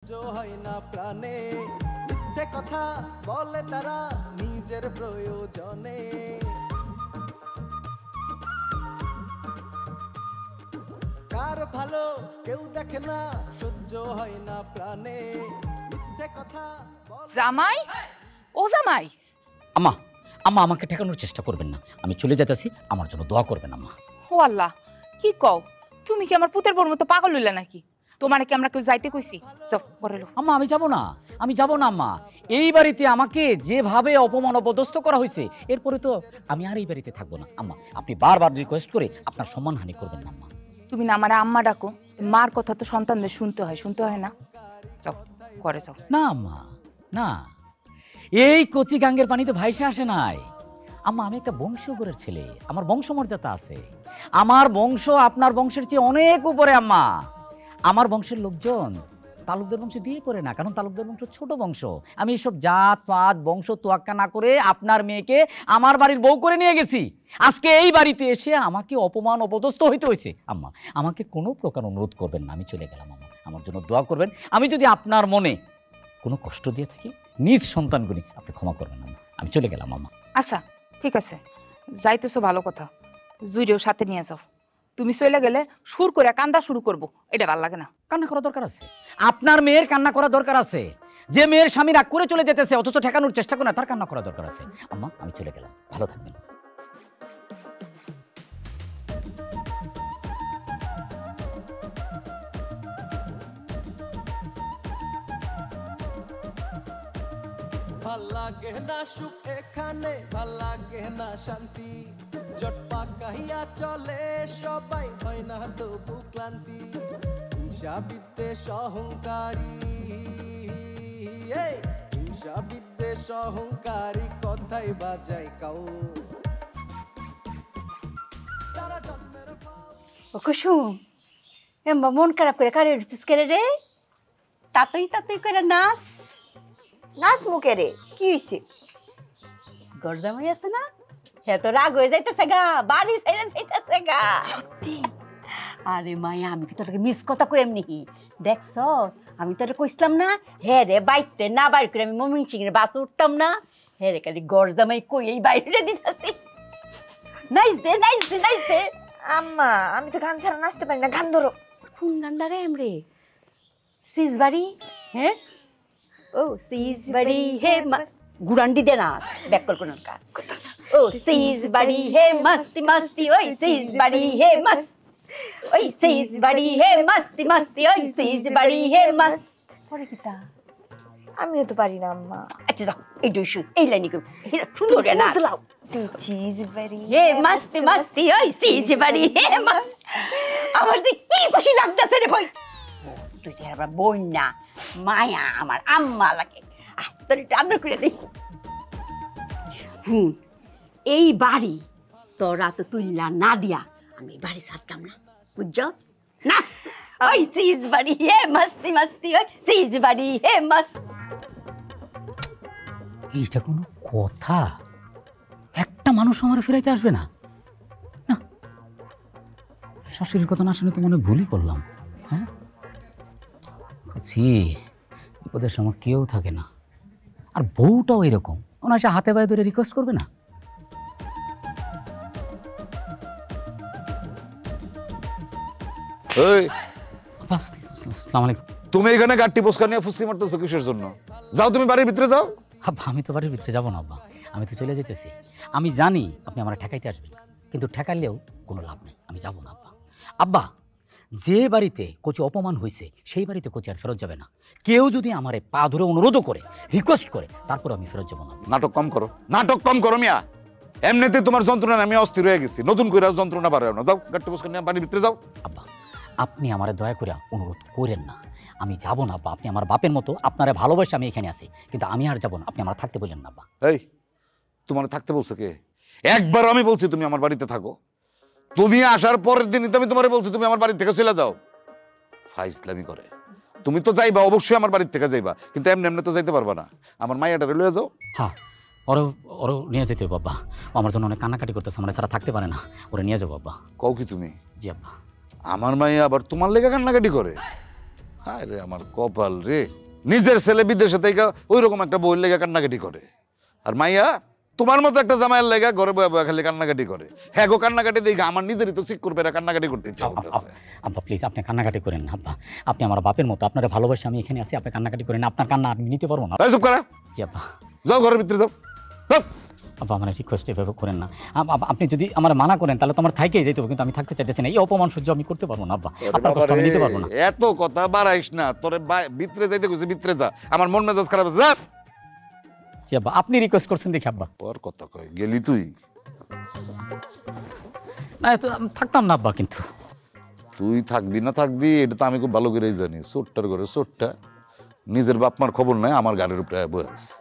হয় না প্রাণে মিথ্যে কথা বলে তারা নিজের প্রয়োজনে কার ভালো কেউ দেখে না সহ্য হয় না প্রাণে মিথ্যে কথা জামাই ও জামাই আম্মা আম্মা আমাকে ঠেকানোর চেষ্টা করবেন না, আমি চলে যেতেছি, আমার জন্য দোয়া করবেন আম্মা। ও আল্লাহ কি কও তুমি কি আমার পুতের বোর মতো পাগল হইলা নাকি? তোমার কি আমরা কেউ যাইতে কইছি? যাও ঘরে লো। আম্মা আমি যাব না, আমি যাব না আম্মা। এই বাড়িতে আমাকে যেভাবে অপমান অপদস্থ করা হয়েছে এরপরে তো আমি আর এই বাড়িতে থাকবো না আম্মা। আপনি বারবার রিকোয়েস্ট করে আপনার সম্মানহানি করবেন না আম্মা। তুমি না আমার আম্মা ডাকো, মার কথা তো সন্তানদের শুনতে হয় না? যাও ঘরে যাও। না আম্মা না, এই কচি গাঙ্গের পানি তো ভাইসে আসে নাই আম্মা। আমি একটা বংশগরের ছেলে, আমার বংশমর্যাদা আছে। আমার বংশ আপনার বংশের চেয়ে অনেক উপরে আম্মা। আমার বংশের লোকজন তালুকদার বংশে বিয়ে করে না, কারণ তালুকদার বংশ ছোট বংশ। আমি এসব জাত পাত বংশ তোয়াক্কা না করে আপনার মেয়েকে আমার বাড়ির বউ করে নিয়ে গেছি। আজকে এই বাড়িতে এসে আমাকে অপমান অপদস্থ হইতে হয়েছে আম্মা। আমাকে কোনো প্রকার অনুরোধ করবেন না, আমি চলে গেলাম আম্মা। আমার জন্য দোয়া করবেন। আমি যদি আপনার মনে কোনো কষ্ট দিয়ে থাকি নিজ সন্তানগুলি আপনি ক্ষমা করবেন আম্মা। আমি চলে গেলাম আম্মা। আচ্ছা ঠিক আছে, যাইতেছো ভালো কথা, জুইরেও সাথে নিয়ে যাও। তুমি চলে গেলে সুর করে কান্দা শুরু করব, এটা ভালো লাগে না। কান্না করা দরকার আছে, আপনার মেয়ের কান্না করা দরকার আছে। যে মেয়ের স্বামী রাগ করে চলে যেতেছে অথচ ঠেকানোর চেষ্টা করে না, তার কান্না করা দরকার আছে আম্মা। আমি চলে গেলাম, ভালো থাকবেন। ভাল লাগে না সুখ এখানে, ভাল লাগে না শান্তি, জটপা কাহিয়া চলে সবাই, হয় না তবু ক্লান্তি। হিংসা বিদ্বেষ অহংকারী, হিংসা বিদ্বেষ অহংকারী কথাই বাজাই কাউ, তারা জন্মের ও কুসুম, এম্বা মন খারাপ করে কারে উঠছিস কেরে রে? তাতই তাতই করে নাচ নাচ মুখে রে, কি হয়েছে? গরজামাই আছে না, হে তো রাগ হয়ে যাইতেছে গা, বাড়ি ছেড়ে যাইতেছে গা। সত্যি? আরে মায়া, আমি কি তোকে মিস কথা কই এমনি? দেখছ আমি তোরে কইছিলাম না, হে রে বাইতে না বাইর করে আমি মমিন সিং এর বাসে উঠতাম না। হে রে খালি গরজামাই কই এই বাইরে দিতেছি। নাইস দে নাইস দে নাইস দে। আম্মা আমি তো গান ছাড়া নাচতে পারি না, গান ধরো। কোন গান লাগাই আমরে? সিজ বাড়ি, হ্যাঁ ও সিজ বাড়ি হে গুরান্ডি দে নাচ ব্যাকল কোন গান। ও সিজ বাড়ি হে মস্তি মস্তি, ওই সিজ বাড়ি হে মস্ত, ওই সিজ বাড়ি হে মস্তি মস্তি, ওই সিজ বাড়ি হে মস্ত। পরে কিতা আমিও তো পারি না আম্মা। আচ্ছা যাও এই দুই শুন এই লাইনি কই সুন্দর না লাও সিজ বাড়ি হে মস্তি মস্তি, ওই সিজ বাড়ি হে মস্ত। আমার যে কি খুশি লাগতেছে রে ভাই। তুই তো আবার বোন না, মায়া আমার আম্মা লাগে। তোর একটু আদর করে দিই। এই বাড়ি তোরা তো তুইলা না দিয়া আমি বাড়ি ছাড়তাম না, বুঝছ? নাচ ওই সিজ বাড়ি হে মস্তি মস্তি, ওই সিজ বাড়ি হে মস্ত। এইটা কোনো কথা? একটা মানুষ আমার ফেরাইতে আসবে না? না, শাশুড়ির কথা না শুনে তো মনে ভুলই করলাম। হ্যাঁ বিপদের সময় কেউ থাকে না, আর বউটাও এরকম, ওনার সে হাতে পায়ে ধরে রিকোয়েস্ট করবে না? আসসালামু আলাইকুম। তুমি এখানে গাড়ি পোস্কা নিয়ে ফুসকি মারতেছো কিসের জন্য? যাও তুমি বাড়ির ভিতরে যাও। আব্বা আমি তো বাড়ির ভিতরে যাবো না আব্বা, আমি তো চলে যেতেছি। আমি জানি আপনি আমার ঠেকাইতে আসবেন, কিন্তু ঠেকাইলেও কোনো লাভ নেই, আমি যাবো না আব্বা। আব্বা যে বাড়িতে কোচি অপমান হয়েছে সেই বাড়িতে কোচি আর ফেরত যাবে না। কেউ যদি আমার পা ধরে অনুরোধও করে রিকোয়েস্ট করে তারপর আমি ফেরত যাবো না। নাটক কম করো, নাটক কম করো মিয়া। এমনিতে তোমার যন্ত্রণা আমি অস্থির হয়ে গেছি, নতুন করে যন্ত্রণা বাড়াও না। যাও গাড়ি পোস্কা নিয়ে বাড়ির ভিতরে যাও। আব্বা আপনি আমার দয়া করে অনুরোধ করেন না, আমি যাবো না আব্বা। আপনি আমার বাপের মতো, আপনারা ভালোবাসে আমি এখানে আছি, কিন্তু আমি আর যাবো না। আপনি আমার থাকতে বললেন না আব্বা। এই তোমার থাকতে বলছে কে? একবার আমি বলছি তুমি আমার বাড়িতে থাকো, তুমি আসার পরের দিনই তো আমি তোমারে বলছি তুমি আমার বাড়ি থেকে চলে যাও। ফাইজলামি করে। তুমি তো যাইবা, অবশ্যই আমার বাড়ির থেকে যাইবা, কিন্তু এমনি এমনি তো যাইতে পারবা না। আমার মাইয়াটা লয়ে যাও। হ্যাঁ ওরও ওরও নিয়ে যেতে হবে আব্বা, আমার জন্য অনেক কান্নাকাটি করতেছে, আমার ছাড়া থাকতে পারে না, ওরা নিয়ে যাবো আব্বা। কও কি তুমি? জি আব্বা। আমার মাইয়া আবার তোমার লেগে কান্নাকাটি করে? হায় রে আমার কপাল রে, নিজের ছেলে বিদেশে থেকে ওই রকম একটা বইয়ের লেগে কান্নাকাটি করে, আর মাইয়া তোমার মতো একটা জামাইয়ের লেগে ঘরে বয়ে বয়ে খালি কান্নাকাটি করে। হ্যাঁ গো, কান্নাকাটি দেখে আমার নিজেরই তো ঠিক করবে, এরা কান্নাকাটি করতে ইচ্ছা করতেছে। আব্বা প্লিজ আপনি কান্নাকাটি করেন না আব্বা, আপনি আমার বাপের মতো, আপনারা ভালোবাসে আমি এখানে আছি, আপনি কান্নাকাটি করেন না, আপনার কান্না আমি নিতে পারবো না। এই চুপ করা, জি আব্বা। যাও ঘরের ভিতরে যাও, যাও। আব্বা আমার রিকোয়েস্ট এভাবে করেন না, আপনি যদি আমার মানা করেন তাহলে তো আমার থাইকেই যেতে হবে, কিন্তু আমি থাকতে চাইতেছি না, এই অপমান সহ্য আমি করতে পারবো না আব্বা, আপনার কষ্ট আমি নিতে পারবো না। এত কথা বাড়াইস না, তোরে ভিতরে যাইতে কইছি, ভিতরে যা, আমার মন মেজাজ খারাপ আছে, যা। জি আব্বা, আপনি রিকোয়েস্ট করছেন দেখি আব্বা। ওর কথা কয় গেলি তুই, না তো আমি থাকতাম না আব্বা, কিন্তু তুই থাকবি না থাকবি এটা তো আমি খুব ভালো করেই জানি। চোরটার ঘরে চোরটা, নিজের বাপ মার খবর নাই, আমার গাড়ির উপরে বয়ে আছে।